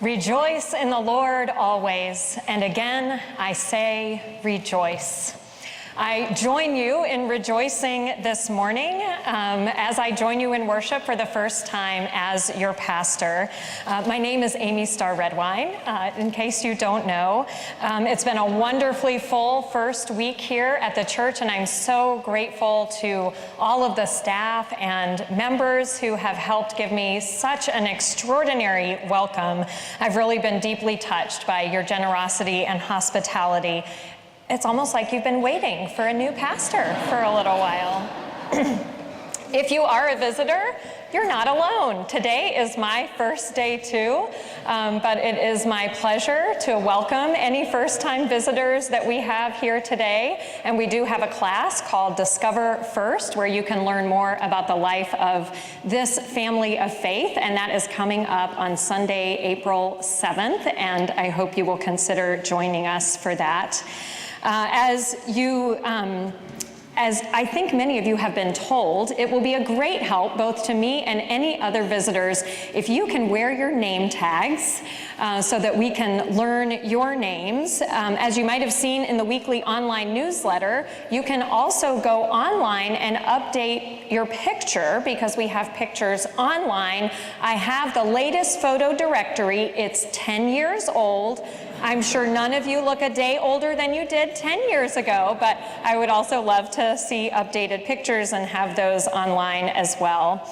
Rejoice in the Lord always, and again I say rejoice. I join you in rejoicing this morning as I join you in worship for the first time as your pastor. My name is Starr Redwine, in case you don't know. It's been a wonderfully full first week here at the church, and I'm so grateful to all of the staff and members who have helped give me such an extraordinary welcome. I've really been deeply touched by your generosity and hospitality. It's almost like you've been waiting for a new pastor for a little while. If you are a visitor, you're not alone. Today is my first day too, but it is my pleasure to welcome any first-time visitors that we have here today. And we do have a class called Discover First, where you can learn more about the life of this family of faith, and that is coming up on Sunday, April 7th, and I hope you will consider joining us for that. As I think many of you have been told, it will be a great help both to me and any other visitors if you can wear your name tags so that we can learn your names. As you might have seen in the weekly online newsletter, you can also go online and update your picture because we have pictures online. I have the latest photo directory. It's 10 years old. I'm sure none of you look a day older than you did 10 years ago, but I would also love to see updated pictures and have those online as well.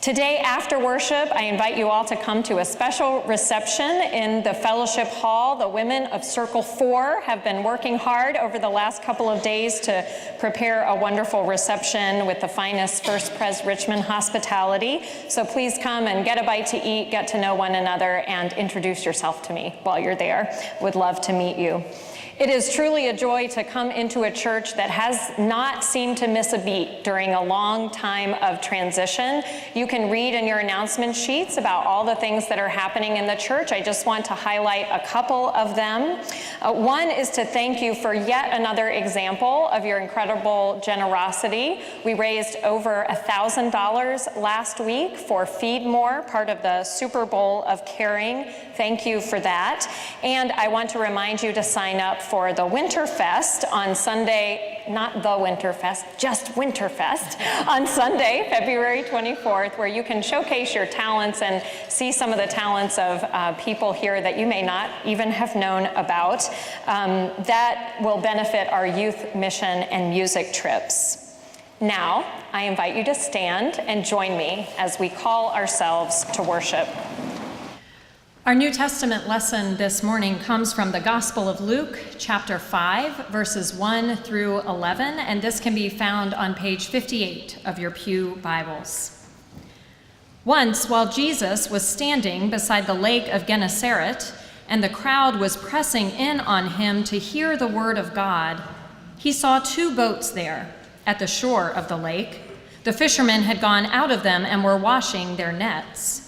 Today, after worship, I invite you all to come to a special reception in the fellowship hall. The women of Circle 4 have been working hard over the last couple of days to prepare a wonderful reception with the finest First Pres Richmond hospitality. So please come and get a bite to eat, get to know one another, and introduce yourself to me while you're there. Would love to meet you. It is truly a joy to come into a church that has not seemed to miss a beat during a long time of transition. You can read in your announcement sheets about all the things that are happening in the church. I just want to highlight a couple of them. One is to thank you for yet another example of your incredible generosity. We raised over $1,000 last week for Feed More, part of the Super Bowl of Caring. Thank you for that. And I want to remind you to sign up for the Winterfest on Sunday, not the Winterfest, just Winterfest on Sunday, February 24th, where you can showcase your talents and see some of the talents of people here that you may not even have known about. That will benefit our youth mission and music trips. Now, I invite you to stand and join me as we call ourselves to worship. Our New Testament lesson this morning comes from the Gospel of Luke, chapter 5, verses 1 through 11, and this can be found on page 58 of your pew Bibles. Once, while Jesus was standing beside the lake of Gennesaret, and the crowd was pressing in on him to hear the word of God, he saw two boats there at the shore of the lake. The fishermen had gone out of them and were washing their nets.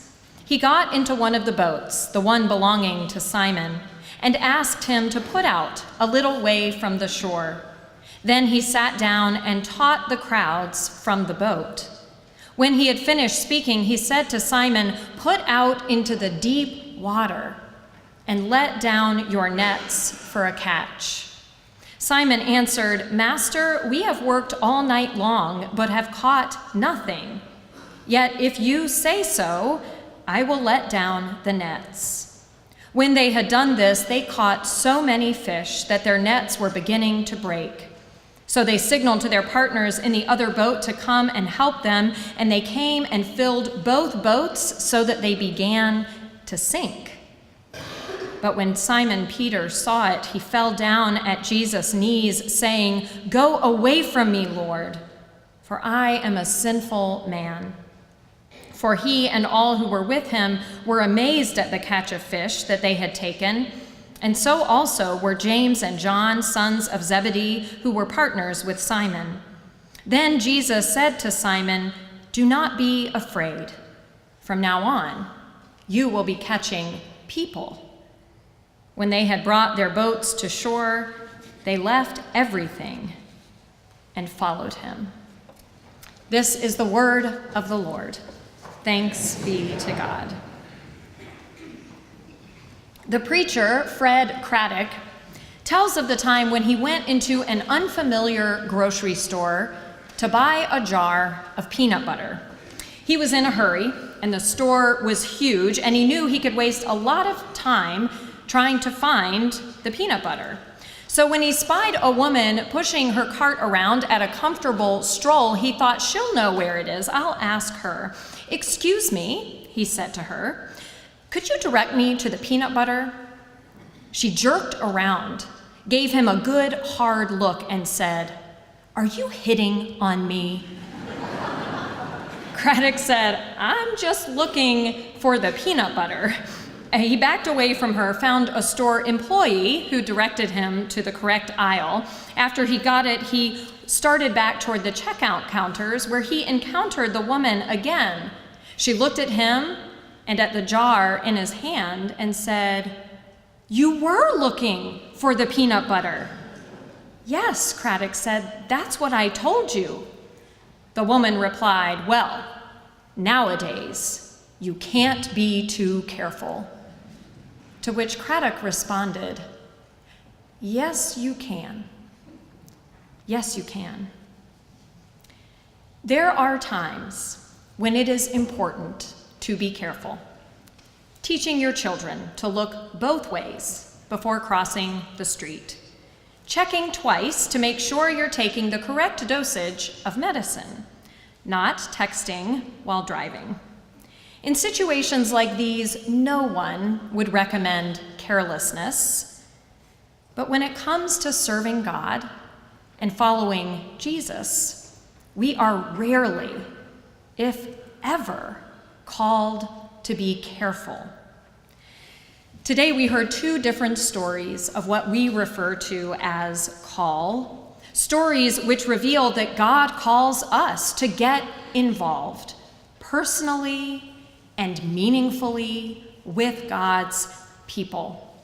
He got into one of the boats, the one belonging to Simon, and asked him to put out a little way from the shore. Then he sat down and taught the crowds from the boat. When he had finished speaking, he said to Simon, "Put out into the deep water and let down your nets for a catch." Simon answered, "Master, we have worked all night long, but have caught nothing. Yet if you say so, I will let down the nets." When they had done this, they caught so many fish that their nets were beginning to break. So they signaled to their partners in the other boat to come and help them, and they came and filled both boats so that they began to sink. But when Simon Peter saw it, he fell down at Jesus' knees, saying, "Go away from me, Lord, for I am a sinful man." For he and all who were with him were amazed at the catch of fish that they had taken, and so also were James and John, sons of Zebedee, who were partners with Simon. Then Jesus said to Simon, "Do not be afraid. From now on, you will be catching people." When they had brought their boats to shore, they left everything and followed him. This is the word of the Lord. Thanks be to God. The preacher, Fred Craddock, tells of the time when he went into an unfamiliar grocery store to buy a jar of peanut butter. He was in a hurry, and the store was huge, and he knew he could waste a lot of time trying to find the peanut butter. So when he spied a woman pushing her cart around at a comfortable stroll, he thought, she'll know where it is. I'll ask her. "Excuse me," he said to her, "could you direct me to the peanut butter?" She jerked around, gave him a good hard look, and said, "Are you hitting on me?" Craddock said, "I'm just looking for the peanut butter." He backed away from her, found a store employee who directed him to the correct aisle. After he got it, he started back toward the checkout counters where he encountered the woman again. She looked at him and at the jar in his hand and said, "You were looking for the peanut butter." "Yes," Craddock said, "that's what I told you." The woman replied, "Well, nowadays, you can't be too careful." To which Craddock responded, "Yes, you can. Yes, you can." There are times when it is important to be careful. Teaching your children to look both ways before crossing the street. Checking twice to make sure you're taking the correct dosage of medicine. Not texting while driving. In situations like these, no one would recommend carelessness. But when it comes to serving God and following Jesus, we are rarely, if ever, called to be careful. Today we heard two different stories of what we refer to as call. Stories which reveal that God calls us to get involved personally and meaningfully with God's people.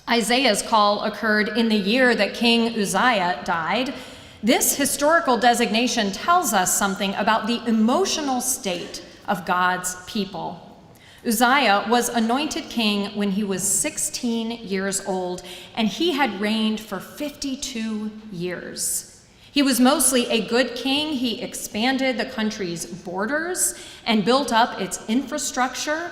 Isaiah's call occurred in the year that King Uzziah died. This historical designation tells us something about the emotional state of God's people. Uzziah was anointed king when he was 16 years old, and he had reigned for 52 years. He was mostly a good king. He expanded the country's borders and built up its infrastructure.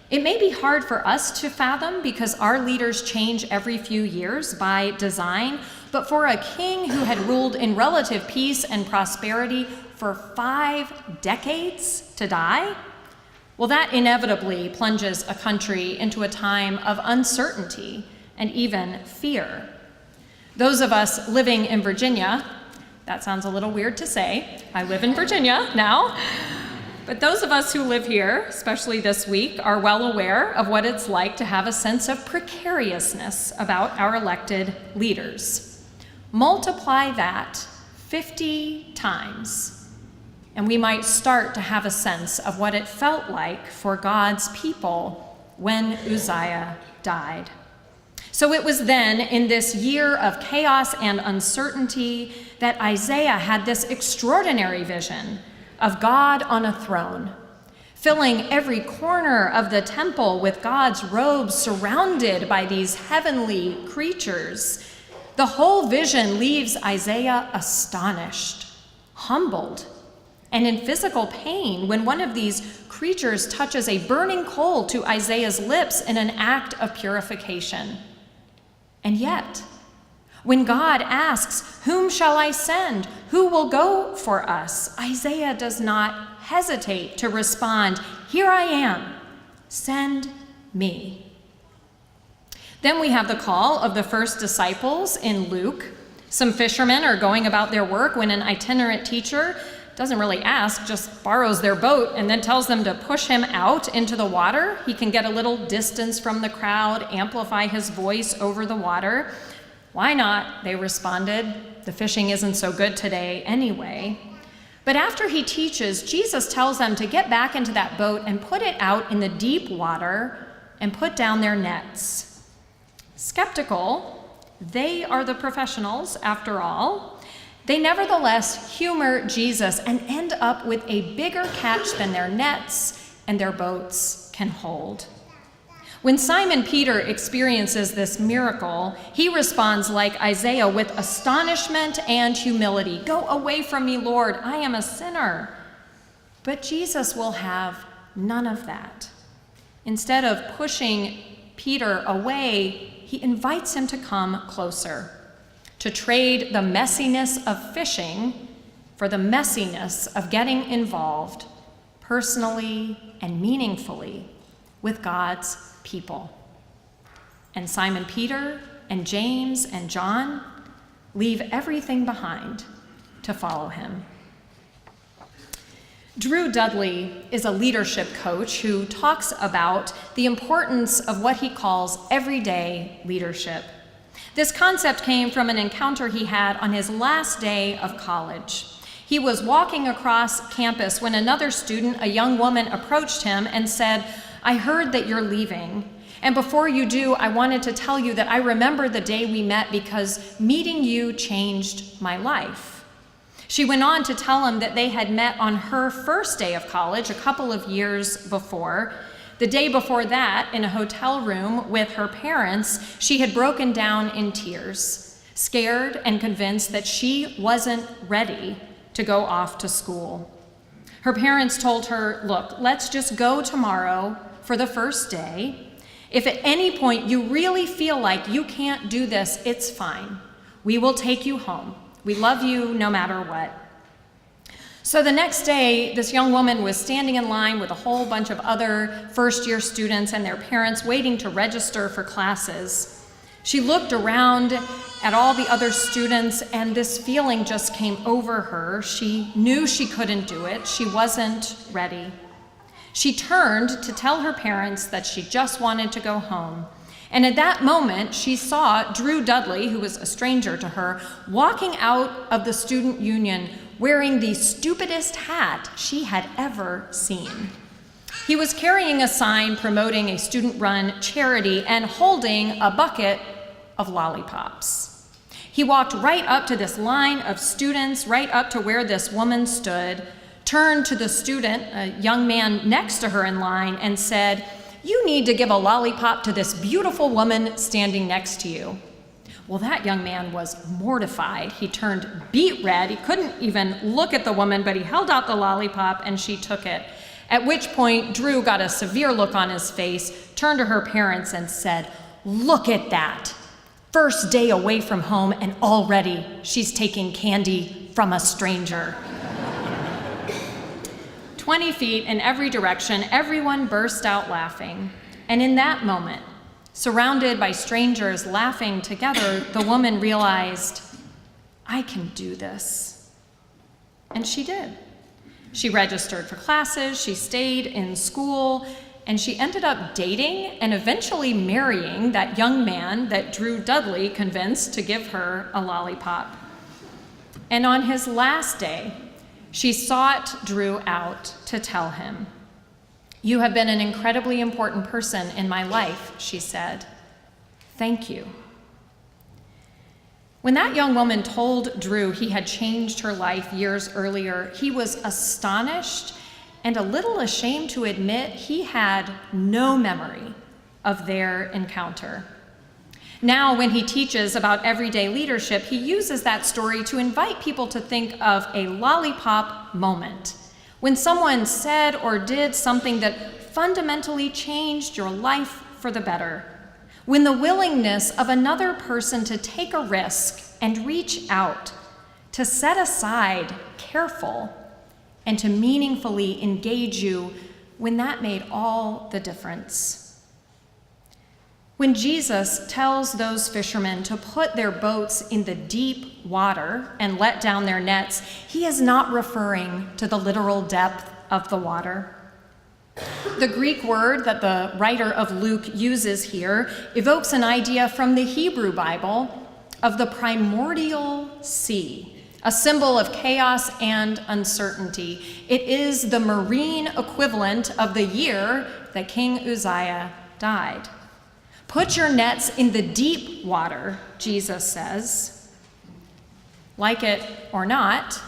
It may be hard for us to fathom because our leaders change every few years by design, but for a king who had ruled in relative peace and prosperity for 5 decades to die, well, that inevitably plunges a country into a time of uncertainty and even fear. Those of us living in Virginia, that sounds a little weird to say. I live in Virginia now. But those of us who live here, especially this week, are well aware of what it's like to have a sense of precariousness about our elected leaders. Multiply that 50 times, and we might start to have a sense of what it felt like for God's people when Uzziah died. So it was then, in this year of chaos and uncertainty, that Isaiah had this extraordinary vision of God on a throne, filling every corner of the temple with God's robes, surrounded by these heavenly creatures. The whole vision leaves Isaiah astonished, humbled, and in physical pain when one of these creatures touches a burning coal to Isaiah's lips in an act of purification. And yet, when God asks, "Whom shall I send? Who will go for us?" Isaiah does not hesitate to respond, "Here I am, send me." Then we have the call of the first disciples in Luke. Some fishermen are going about their work when an itinerant teacher doesn't really ask, just borrows their boat and then tells them to push him out into the water. He can get a little distance from the crowd, amplify his voice over the water. "Why not?" they responded. "The fishing isn't so good today anyway." But after he teaches, Jesus tells them to get back into that boat and put it out in the deep water and put down their nets. Skeptical, they are the professionals after all. They nevertheless humor Jesus and end up with a bigger catch than their nets and their boats can hold. When Simon Peter experiences this miracle, he responds like Isaiah with astonishment and humility. "Go away from me, Lord, I am a sinner." But Jesus will have none of that. Instead of pushing Peter away, he invites him to come closer, to trade the messiness of fishing for the messiness of getting involved personally and meaningfully with God's people. And Simon Peter and James and John leave everything behind to follow him. Drew Dudley is a leadership coach who talks about the importance of what he calls everyday leadership. This concept came from an encounter he had on his last day of college. He was walking across campus when another student, a young woman, approached him and said, "I heard that you're leaving. And before you do, I wanted to tell you that I remember the day we met because meeting you changed my life." She went on to tell him that they had met on her first day of college a couple of years before. The day before that, in a hotel room with her parents, she had broken down in tears, scared and convinced that she wasn't ready to go off to school. Her parents told her, "Look, let's just go tomorrow for the first day. If at any point you really feel like you can't do this, it's fine. We will take you home. We love you no matter what." So the next day, this young woman was standing in line with a whole bunch of other first-year students and their parents waiting to register for classes. She looked around at all the other students, and this feeling just came over her. She knew she couldn't do it. She wasn't ready. She turned to tell her parents that she just wanted to go home. And at that moment, she saw Drew Dudley, who was a stranger to her, walking out of the student union wearing the stupidest hat she had ever seen. He was carrying a sign promoting a student-run charity and holding a bucket of lollipops. He walked right up to this line of students, right up to where this woman stood, turned to the student, a young man next to her in line, and said, "You need to give a lollipop to this beautiful woman standing next to you." Well, that young man was mortified. He turned beet red. He couldn't even look at the woman, but he held out the lollipop and she took it. At which point, Drew got a severe look on his face, turned to her parents and said, "Look at that. First day away from home and already she's taking candy from a stranger." 20 feet in every direction, everyone burst out laughing. And in that moment, surrounded by strangers laughing together, the woman realized, "I can do this." And she did. She registered for classes, she stayed in school, and she ended up dating and eventually marrying that young man that Drew Dudley convinced to give her a lollipop. And on his last day, she sought Drew out to tell him, "You have been an incredibly important person in my life," she said. "Thank you." When that young woman told Drew he had changed her life years earlier, he was astonished and a little ashamed to admit he had no memory of their encounter. Now, when he teaches about everyday leadership, he uses that story to invite people to think of a lollipop moment, when someone said or did something that fundamentally changed your life for the better, when the willingness of another person to take a risk and reach out, to set aside careful, and to meaningfully engage you, when that made all the difference. When Jesus tells those fishermen to put their boats in the deep water and let down their nets, he is not referring to the literal depth of the water. The Greek word that the writer of Luke uses here evokes an idea from the Hebrew Bible of the primordial sea, a symbol of chaos and uncertainty. It is the marine equivalent of the year that King Uzziah died. Put your nets in the deep water, Jesus says. Like it or not,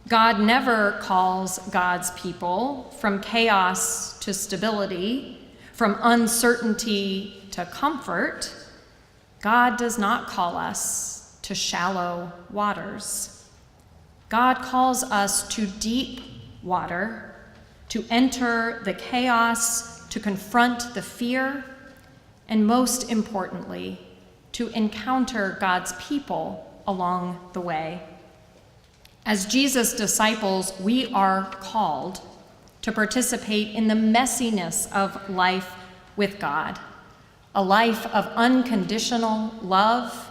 God never calls God's people from chaos to stability, from uncertainty to comfort, God does not call us to shallow waters. God calls us to deep water, to enter the chaos, to confront the fear, and most importantly, to encounter God's people along the way. As Jesus' disciples, we are called to participate in the messiness of life with God, a life of unconditional love,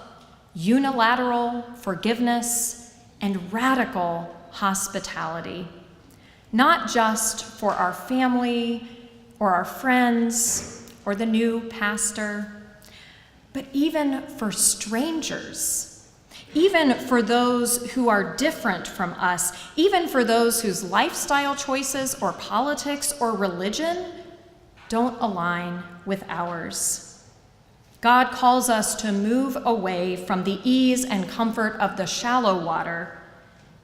unilateral forgiveness, and radical hospitality, not just for our family or our friends or the new pastor, but even for strangers, even for those who are different from us, even for those whose lifestyle choices or politics or religion don't align with ours. God calls us to move away from the ease and comfort of the shallow water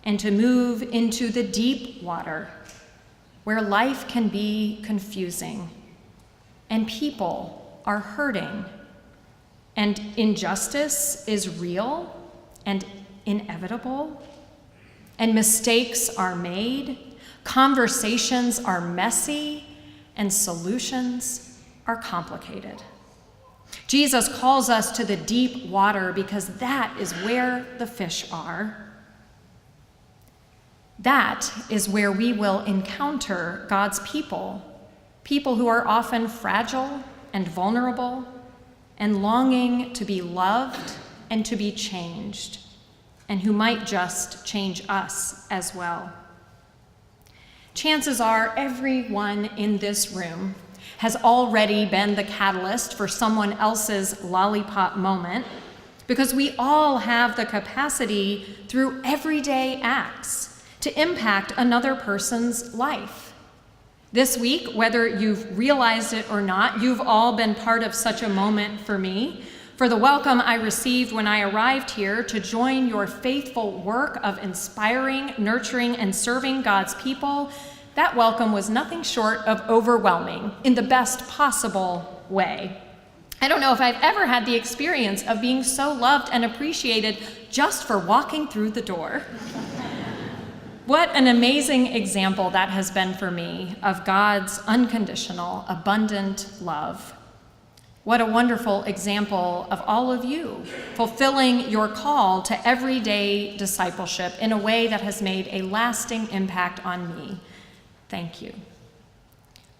and to move into the deep water, where life can be confusing and people are hurting and injustice is real and inevitable, and mistakes are made, conversations are messy, and solutions are complicated. Jesus calls us to the deep water because that is where the fish are. That is where we will encounter God's people, people who are often fragile and vulnerable and longing to be loved and to be changed, and who might just change us as well. Chances are everyone in this room has already been the catalyst for someone else's lollipop moment, because we all have the capacity through everyday acts to impact another person's life. This week, whether you've realized it or not, you've all been part of such a moment for me. For the welcome I received when I arrived here to join your faithful work of inspiring, nurturing, and serving God's people, that welcome was nothing short of overwhelming in the best possible way. I don't know if I've ever had the experience of being so loved and appreciated just for walking through the door. What an amazing example that has been for me of God's unconditional, abundant love. What a wonderful example of all of you fulfilling your call to everyday discipleship in a way that has made a lasting impact on me. Thank you.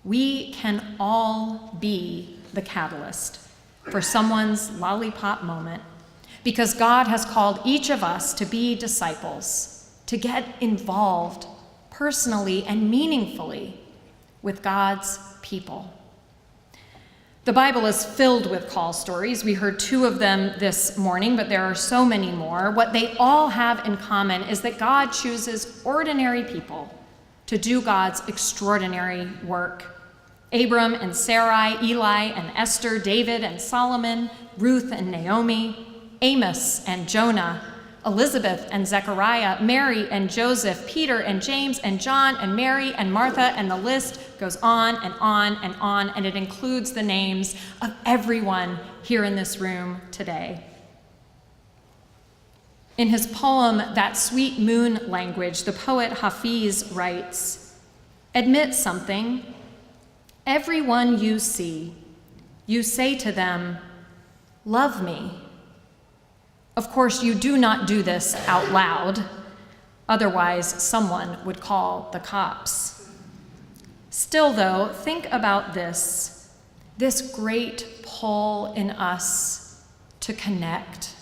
We can all be the catalyst for someone's lollipop moment because God has called each of us to be disciples, to get involved personally and meaningfully with God's people. The Bible is filled with call stories. We heard 2 of them this morning, but there are so many more. What they all have in common is that God chooses ordinary people to do God's extraordinary work. Abram and Sarai, Eli and Esther, David and Solomon, Ruth and Naomi, Amos and Jonah, Elizabeth and Zechariah, Mary and Joseph, Peter and James and John and Mary and Martha, and the list goes on and on and on, and it includes the names of everyone here in this room today. In his poem, That Sweet Moon Language, the poet Hafiz writes, "Admit something. Everyone you see, you say to them, 'Love me.' Of course, you do not do this out loud, otherwise someone would call the cops. Still, though, think about this great pull in us to connect.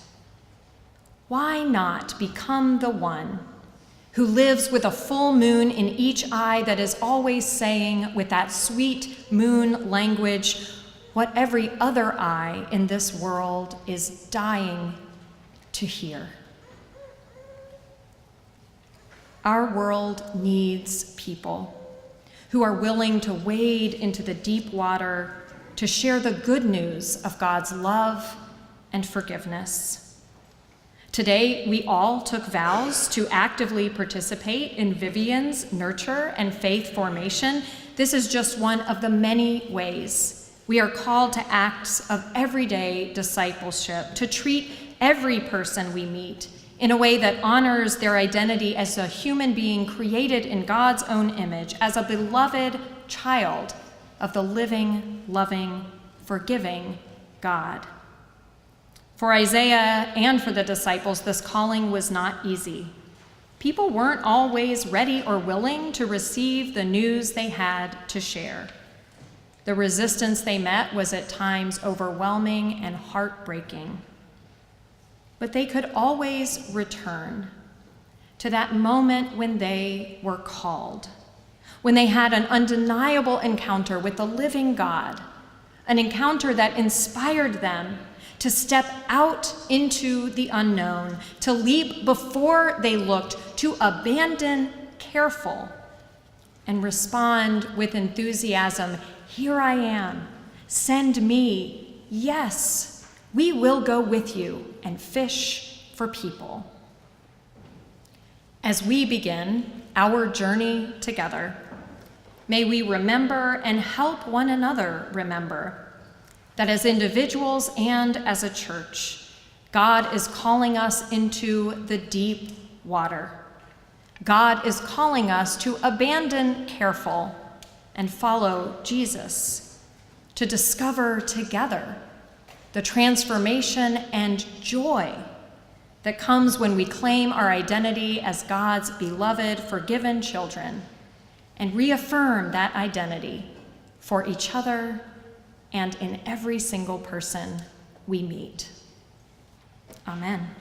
Why not become the one who lives with a full moon in each eye that is always saying with that sweet moon language what every other eye in this world is dying to hear? Our world needs people who are willing to wade into the deep water to share the good news of God's love and forgiveness. Today, we all took vows to actively participate in Vivian's nurture and faith formation. This is just one of the many ways We are called to acts of everyday discipleship, to treat every person we meet in a way that honors their identity as a human being created in God's own image, as a beloved child of the living, loving, forgiving God. For Isaiah and for the disciples, this calling was not easy. People weren't always ready or willing to receive the news they had to share. The resistance they met was at times overwhelming and heartbreaking. But they could always return to that moment when they were called, when they had an undeniable encounter with the living God, an encounter that inspired them to step out into the unknown, to leap before they looked, to abandon careful, and respond with enthusiasm, "Here I am, send me, yes, we will go with you and fish for people." As we begin our journey together, may we remember and help one another remember that as individuals and as a church, God is calling us into the deep water. God is calling us to abandon careful and follow Jesus, to discover together the transformation and joy that comes when we claim our identity as God's beloved, forgiven children and reaffirm that identity for each other and in every single person we meet. Amen.